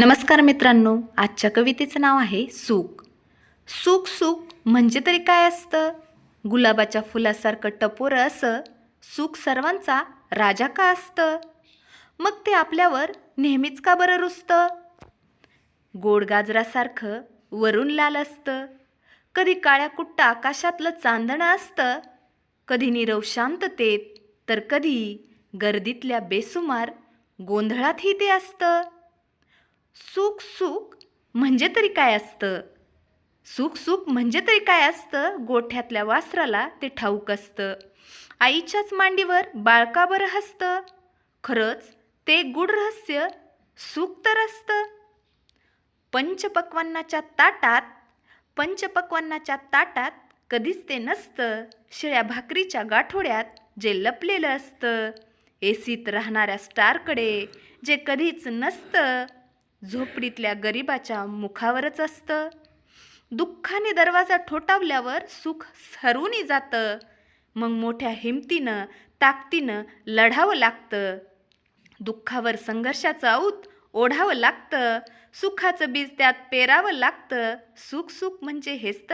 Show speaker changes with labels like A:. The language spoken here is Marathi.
A: नमस्कार मित्रांनो, आजच्या कवितेचं नाव आहे सूक. सूक सूक म्हणजे तरी काय असतं? गुलाबाच्या फुलासारखं टपोरं असं सूक सर्वांचा राजा का असतं? मग ते आपल्यावर नेहमीच का बरं रुसतं? गोड गाजरासारखं वरून लाल असतं, कधी काळ्या कुट्ट आकाशातलं चांदणं असतं, कधी नीरव शांततेत तर कधी गर्दीतल्या बेसुमार गोंधळातही ते असतं. सुख सुख म्हणजे तरी काय असतं? सुख सुख म्हणजे तरी काय असतं? गोठ्यातल्या वासराला ते ठाऊक असतं. आईच्याच मांडीवर बाळका बरं हसतं. खरंच ते एक गूढ रहस्य सुख तर असतं. पंचपक्वान्नाच्या ताटात पंचपक्वान्नाच्या ताटात कधीच ते नसतं. शिळ्या भाकरीच्या गाठोड्यात जे लपलेलं असतं. एसीत राहणाऱ्या स्टारकडे जे कधीच नसतं. झोपडीतल्या गरिबाच्या मुखावरच असतं. दुःखाने दरवाजा ठोठावल्यावर सुख हरवून जातं. मग मोठ्या हिमतीनं ताकदीनं लढावं लागतं. दुःखावर संघर्षाचं औत ओढावं लागतं. सुखाचं बीज त्यात पेरावं लागतं. सुख सुख म्हणजे हेच तर